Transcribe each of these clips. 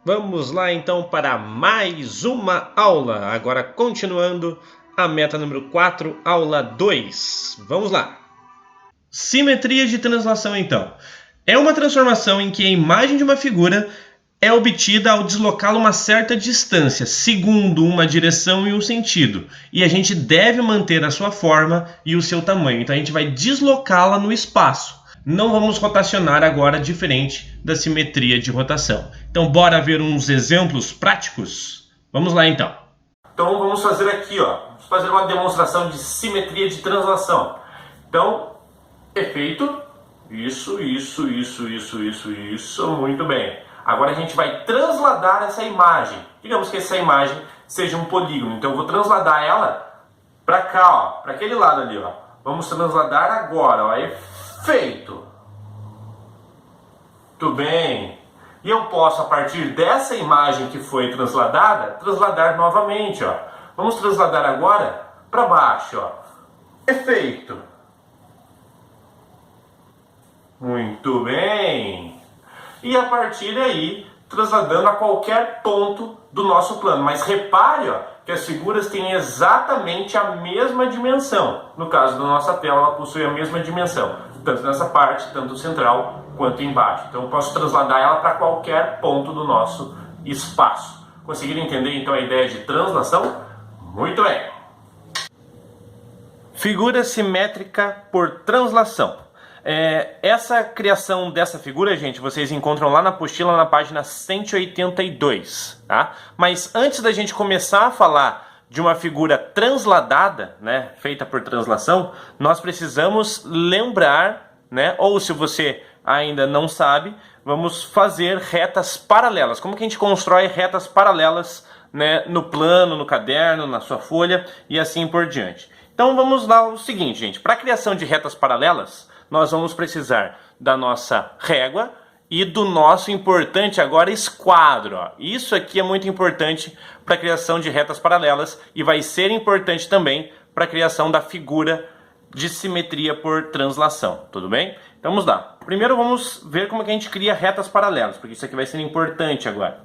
Vamos lá então para mais uma aula. Agora continuando a meta número 4, aula 2. Vamos lá. Simetria de translação então. É uma transformação em que a imagem de uma figura é obtida ao deslocá-la uma certa distância, segundo uma direção e um sentido. E a gente deve manter a sua forma e o seu tamanho. Então a gente vai deslocá-la no espaço. Não vamos rotacionar agora diferente da simetria de rotação. Então bora ver uns exemplos práticos? Vamos lá então. Então vamos fazer aqui, vamos fazer uma demonstração de simetria de translação. Então, efeito, isso, muito bem. Agora a gente vai transladar essa imagem. Digamos que essa imagem seja um polígono. Então eu vou transladar ela para cá, para aquele lado ali, Vamos transladar agora, efeito. Muito bem. E eu posso, a partir dessa imagem que foi transladada, transladar novamente, Vamos transladar agora para baixo, Efeito. Muito bem. E a partir daí, transladando a qualquer ponto do nosso plano. Mas repare, que as figuras têm exatamente a mesma dimensão. No caso da nossa tela, ela possui a mesma dimensão, tanto nessa parte, tanto central, quanto embaixo. Então eu posso transladar ela para qualquer ponto do nosso espaço. Conseguiram entender então a ideia de translação? Muito bem. Figura simétrica por translação. Essa criação dessa figura, gente, vocês encontram lá na apostila na página 182, tá? Mas antes da gente começar a falar de uma figura transladada, né, feita por translação, nós precisamos lembrar, né, ou se você ainda não sabe, vamos fazer retas paralelas. Como que a gente constrói retas paralelas, né, no plano, no caderno, na sua folha e assim por diante. Então vamos lá o seguinte, gente, para a criação de retas paralelas, nós vamos precisar da nossa régua e do nosso importante agora esquadro. Isso aqui é muito importante para a criação de retas paralelas e vai ser importante também para a criação da figura de simetria por translação, tudo bem? Então vamos lá. Primeiro vamos ver como que a gente cria retas paralelas, porque isso aqui vai ser importante agora.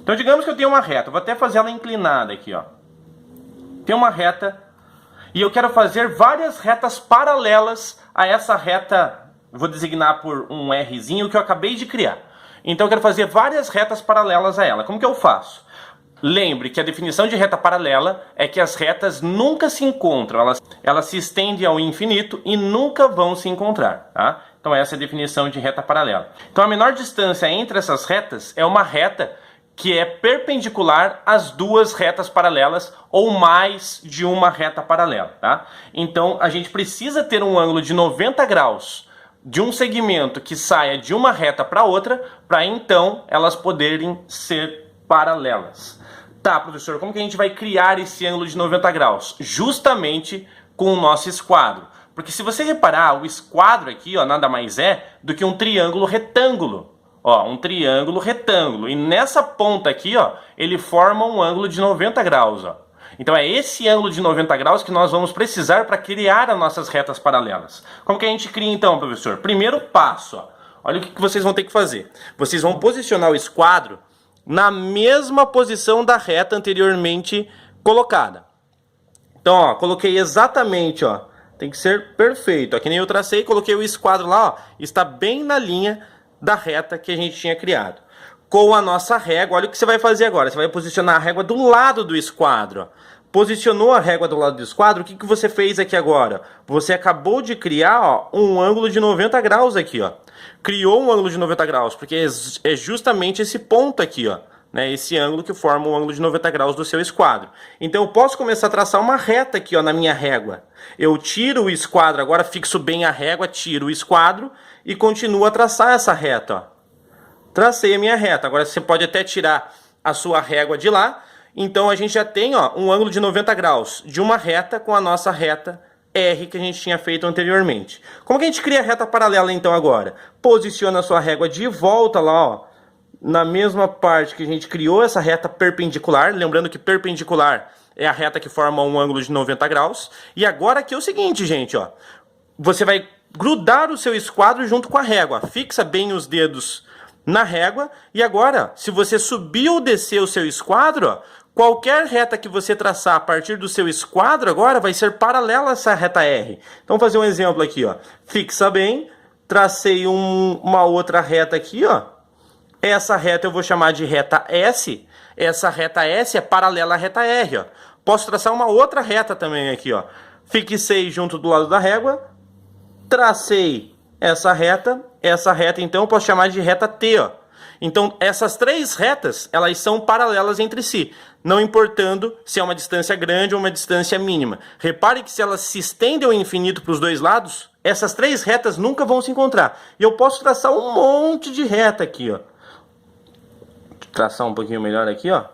Então digamos que eu tenho uma reta, vou até fazer ela inclinada aqui, Tem uma reta e eu quero fazer várias retas paralelas a essa reta, vou designar por um Rzinho que eu acabei de criar. Então eu quero fazer várias retas paralelas a ela. Como que eu faço? Lembre que a definição de reta paralela é que as retas nunca se encontram, elas se estendem ao infinito e nunca vão se encontrar, tá? Então essa é a definição de reta paralela. Então a menor distância entre essas retas é uma reta que é perpendicular às duas retas paralelas ou mais de uma reta paralela, tá? Então a gente precisa ter um ângulo de 90 graus de um segmento que saia de uma reta para outra, para então elas poderem ser paralelas. Tá, professor, como que a gente vai criar esse ângulo de 90 graus? Justamente com o nosso esquadro. Porque se você reparar, o esquadro aqui, nada mais é do que um triângulo retângulo. Um triângulo retângulo. E nessa ponta aqui, ele forma um ângulo de 90 graus, Então é esse ângulo de 90 graus que nós vamos precisar para criar as nossas retas paralelas. Como que a gente cria então, professor? Primeiro passo, olha o que vocês vão ter que fazer. Vocês vão posicionar o esquadro na mesma posição da reta anteriormente colocada. Então, coloquei exatamente, tem que ser perfeito. Que nem eu tracei, coloquei o esquadro lá, está bem na linha da reta que a gente tinha criado. Com a nossa régua, olha o que você vai fazer agora. Você vai posicionar a régua do lado do esquadro. Posicionou a régua do lado do esquadro, o que você fez aqui agora? Você acabou de criar um ângulo de 90 graus aqui. Criou um ângulo de 90 graus, porque é justamente esse ponto aqui, né? Esse ângulo que forma o ângulo de 90 graus do seu esquadro. Então eu posso começar a traçar uma reta aqui, na minha régua. Eu tiro o esquadro, agora fixo bem a régua, tiro o esquadro e continuo a traçar essa reta, Tracei a minha reta. Agora você pode até tirar a sua régua de lá. Então a gente já tem, um ângulo de 90 graus de uma reta com a nossa reta R que a gente tinha feito anteriormente. Como que a gente cria a reta paralela então agora? Posiciona a sua régua de volta lá, na mesma parte que a gente criou essa reta perpendicular. Lembrando que perpendicular é a reta que forma um ângulo de 90 graus. E agora aqui é o seguinte, gente, Você vai grudar o seu esquadro junto com a régua. Fixa bem os dedos na régua. E agora, se você subir ou descer o seu esquadro, ó, qualquer reta que você traçar a partir do seu esquadro agora vai ser paralela a essa reta R. Então, vou fazer um exemplo aqui, ó. Fixa bem, tracei uma outra reta aqui, ó. Essa reta eu vou chamar de reta S. Essa reta S é paralela à reta R, ó. Posso traçar uma outra reta também aqui, ó. Fixei junto do lado da régua, tracei essa reta então eu posso chamar de reta T, ó. Então, essas três retas, elas são paralelas entre si, não importando se é uma distância grande ou uma distância mínima. Repare que se elas se estendem ao infinito para os dois lados, essas três retas nunca vão se encontrar. E eu posso traçar um monte de reta aqui, ó. Traçar um pouquinho melhor aqui, ó.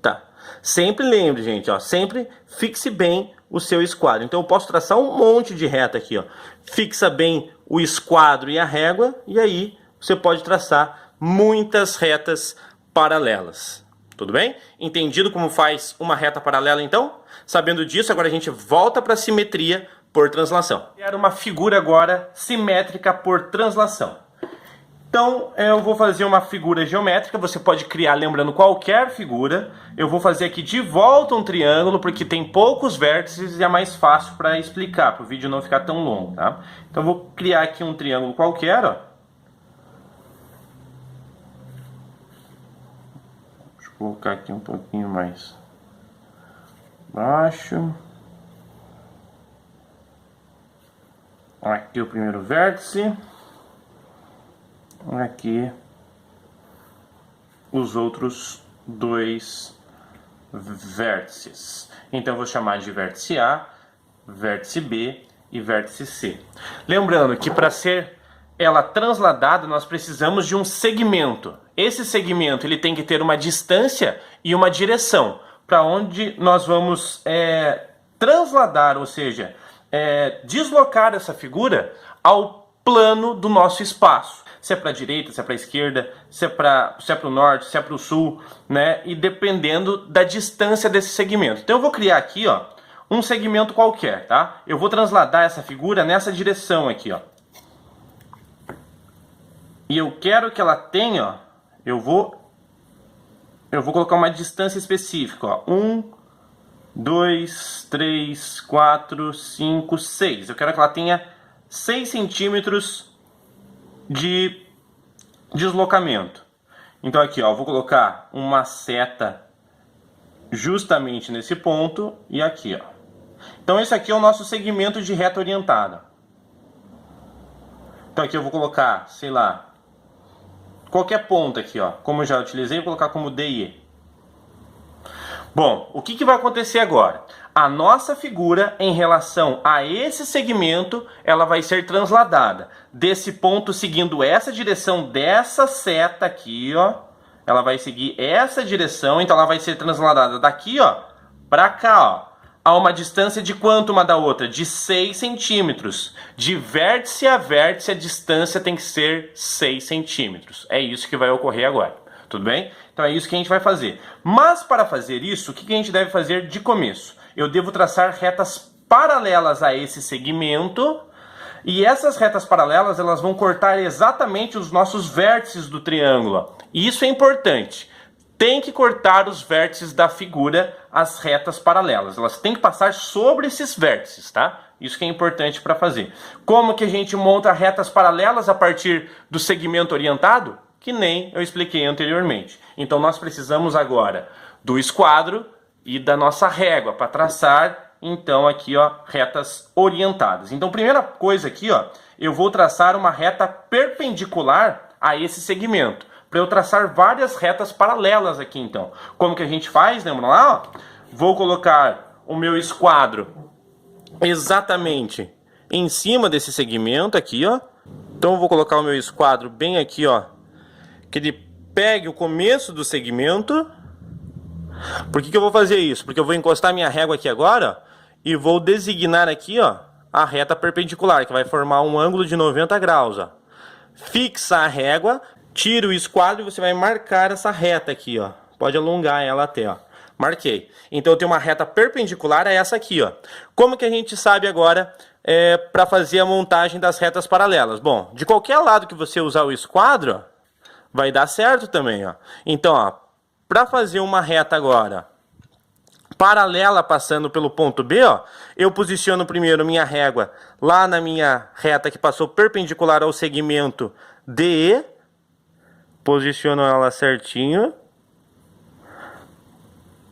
Tá. Sempre lembre, gente, ó, sempre fixe bem o seu esquadro. Então eu posso traçar um monte de reta aqui, ó. Fixa bem o esquadro e a régua, e aí você pode traçar muitas retas paralelas. Tudo bem? Entendido como faz uma reta paralela, então? Sabendo disso, agora a gente volta para a simetria por translação. Quero uma figura agora simétrica por translação. Então, eu vou fazer uma figura geométrica, você pode criar lembrando qualquer figura. Eu vou fazer aqui de volta um triângulo, porque tem poucos vértices e é mais fácil para explicar, para o vídeo não ficar tão longo, tá? Então, eu vou criar aqui um triângulo qualquer, ó. Deixa eu colocar aqui um pouquinho mais baixo. Aqui o primeiro vértice. Aqui os outros dois vértices. Então eu vou chamar de vértice A, vértice B e vértice C. Lembrando que para ser ela transladada nós precisamos de um segmento. Esse segmento ele tem que ter uma distância e uma direção para onde nós vamos transladar, ou seja, deslocar essa figura ao plano do nosso espaço. Se é para a direita, se é para a esquerda, se é para o norte, se é para o sul, né? E dependendo da distância desse segmento. Então eu vou criar aqui, ó, um segmento qualquer, tá? Eu vou transladar essa figura nessa direção aqui, ó. E eu quero que ela tenha, ó, eu vou colocar uma distância específica, ó. 1, 2, 3, 4, 5, 6. Eu quero que ela tenha 6 centímetros de deslocamento. Então aqui, ó, eu vou colocar uma seta justamente nesse ponto e aqui, ó. Então esse aqui é o nosso segmento de reta orientada. Então aqui eu vou colocar, sei lá, qualquer ponto aqui, ó. Como eu já utilizei, vou colocar como D e E. Bom, o que vai acontecer agora? A nossa figura em relação a esse segmento, ela vai ser transladada. Desse ponto seguindo essa direção dessa seta aqui, ó. Ela vai seguir essa direção, então ela vai ser transladada daqui, ó, pra cá, ó. A uma distância de quanto uma da outra? De 6 centímetros. De vértice a vértice, a distância tem que ser 6 centímetros. É isso que vai ocorrer agora. Tudo bem? Então é isso que a gente vai fazer. Mas para fazer isso, o que a gente deve fazer de começo? Eu devo traçar retas paralelas a esse segmento. E essas retas paralelas, elas vão cortar exatamente os nossos vértices do triângulo. E isso é importante. Tem que cortar os vértices da figura, as retas paralelas. Elas têm que passar sobre esses vértices, tá? Isso que é importante para fazer. Como que a gente monta retas paralelas a partir do segmento orientado? Que nem eu expliquei anteriormente. Então nós precisamos agora do esquadro e da nossa régua para traçar, então aqui, ó, retas orientadas. Então primeira coisa aqui, ó, eu vou traçar uma reta perpendicular a esse segmento, para eu traçar várias retas paralelas aqui, então. Como que a gente faz? Lembra lá, ó? Vou colocar o meu esquadro exatamente em cima desse segmento aqui, ó. Então eu vou colocar o meu esquadro bem aqui, ó, que ele pegue o começo do segmento. Por que eu vou fazer isso? Porque eu vou encostar minha régua aqui agora, ó, e vou designar aqui, ó, a reta perpendicular, que vai formar um ângulo de 90 graus, ó. Fixa a régua, tira o esquadro e você vai marcar essa reta aqui, ó. Pode alongar ela até, ó. Marquei. Então eu tenho uma reta perpendicular a essa aqui, ó. Como que a gente sabe agora para fazer a montagem das retas paralelas? Bom, de qualquer lado que você usar o esquadro, ó, vai dar certo também, ó. Então, ó, para fazer uma reta agora paralela passando pelo ponto B, ó, eu posiciono primeiro minha régua lá na minha reta que passou perpendicular ao segmento DE, posiciono ela certinho,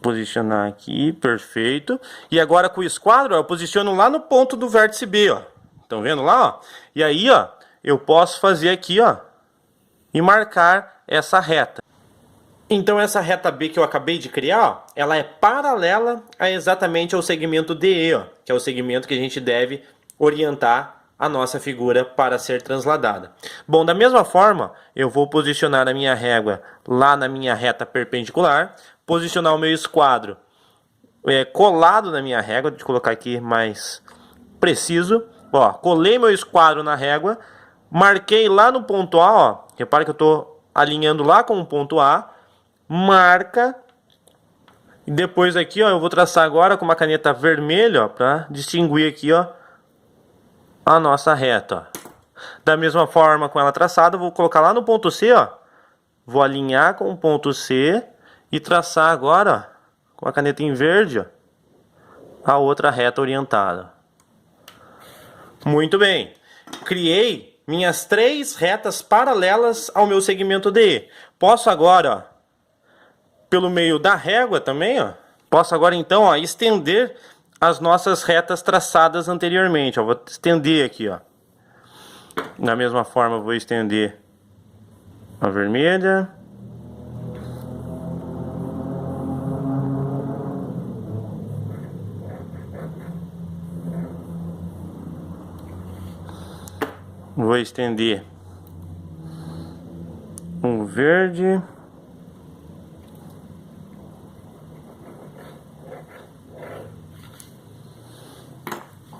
posicionar aqui, perfeito, e agora com o esquadro, ó, eu posiciono lá no ponto do vértice B, ó, estão vendo lá, ó, e aí, ó, eu posso fazer aqui, ó, e marcar essa reta. Então essa reta B que eu acabei de criar, ó, ela é paralela exatamente ao segmento DE, ó, que é o segmento que a gente deve orientar a nossa figura para ser transladada. Bom, da mesma forma, eu vou posicionar a minha régua lá na minha reta perpendicular, posicionar o meu esquadro colado na minha régua, deixa eu colocar aqui mais preciso, ó, colei meu esquadro na régua, marquei lá no ponto A, ó, repara que eu estou alinhando lá com o ponto A, marca, e depois aqui, ó, eu vou traçar agora com uma caneta vermelha, ó, para distinguir aqui, ó, a nossa reta, ó. Da mesma forma com ela traçada, eu vou colocar lá no ponto C, ó, vou alinhar com o ponto C e traçar agora, ó, com a caneta em verde, ó, a outra reta orientada. Muito bem, criei minhas 3 retas paralelas ao meu segmento DE. Posso agora, ó, pelo meio da régua também, ó, posso agora então, ó, estender as nossas retas traçadas anteriormente, ó, vou estender aqui, ó. Da mesma forma, eu vou estender a vermelha. Vou estender o verde.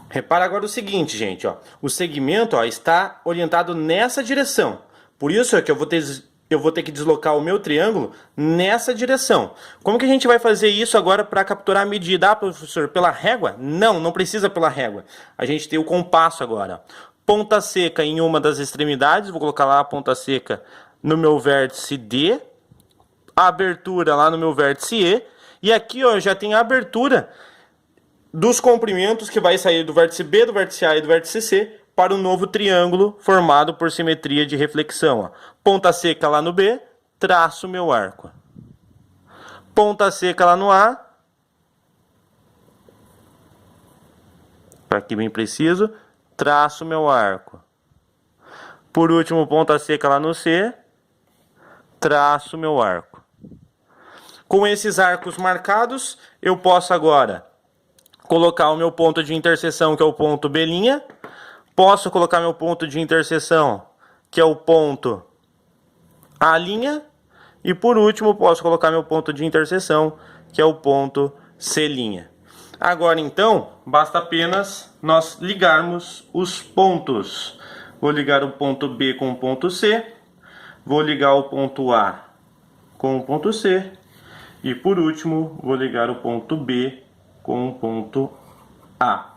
Repara agora o seguinte, gente, ó, o segmento, ó, está orientado nessa direção. Por isso é que eu vou ter que deslocar o meu triângulo nessa direção. Como que a gente vai fazer isso agora para capturar a medida? Ah, professor, pela régua? Não, não precisa pela régua. A gente tem o compasso agora. Ponta seca em uma das extremidades, vou colocar lá a ponta seca no meu vértice D, a abertura lá no meu vértice E, e aqui, ó, já tem a abertura dos comprimentos que vai sair do vértice B, do vértice A e do vértice C para o novo triângulo formado por simetria de reflexão, ó. Ponta seca lá no B, traço meu arco. Ponta seca lá no A, para aqui bem preciso, traço meu arco. Por último, ponta seca lá no C, traço meu arco. Com esses arcos marcados, eu posso agora colocar o meu ponto de interseção, que é o ponto B'. Posso colocar meu ponto de interseção, que é o ponto A'. E por último, posso colocar meu ponto de interseção, que é o ponto C'. Agora então, basta apenas nós ligarmos os pontos. Vou ligar o ponto B com o ponto C. Vou ligar o ponto A com o ponto C. E por último, vou ligar o ponto B com o ponto A.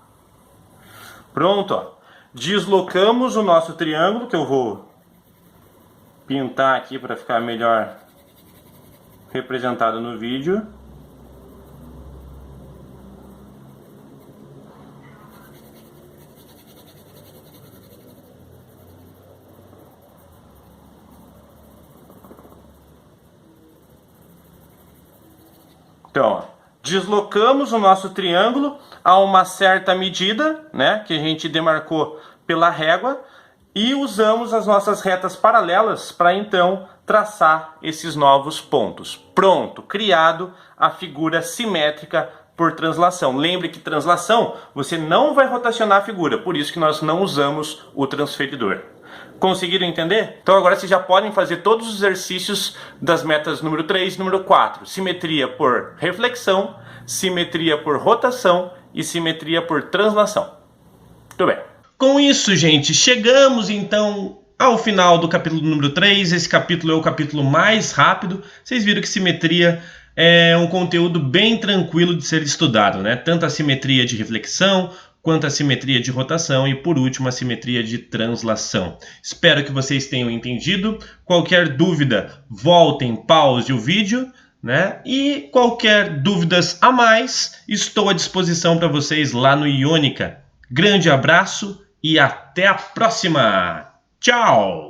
Pronto, ó. Deslocamos o nosso triângulo, que eu vou pintar aqui para ficar melhor representado no vídeo. Então, ó, deslocamos o nosso triângulo a uma certa medida, né, que a gente demarcou pela régua, e usamos as nossas retas paralelas para então traçar esses novos pontos. Pronto, criado a figura simétrica por translação. Lembre que translação você não vai rotacionar a figura, por isso que nós não usamos o transferidor. Conseguiram entender? Então agora vocês já podem fazer todos os exercícios das metas número 3 e número 4. Simetria por reflexão, simetria por rotação e simetria por translação. Muito bem. Com isso, gente, chegamos então ao final do capítulo número 3. Esse capítulo é o capítulo mais rápido. Vocês viram que simetria é um conteúdo bem tranquilo de ser estudado, né? Tanto a simetria de reflexão quanto à simetria de rotação e, por último, a simetria de translação. Espero que vocês tenham entendido. Qualquer dúvida, voltem, pause o vídeo, né? E qualquer dúvidas a mais, estou à disposição para vocês lá no Iônica. Grande abraço e até a próxima! Tchau!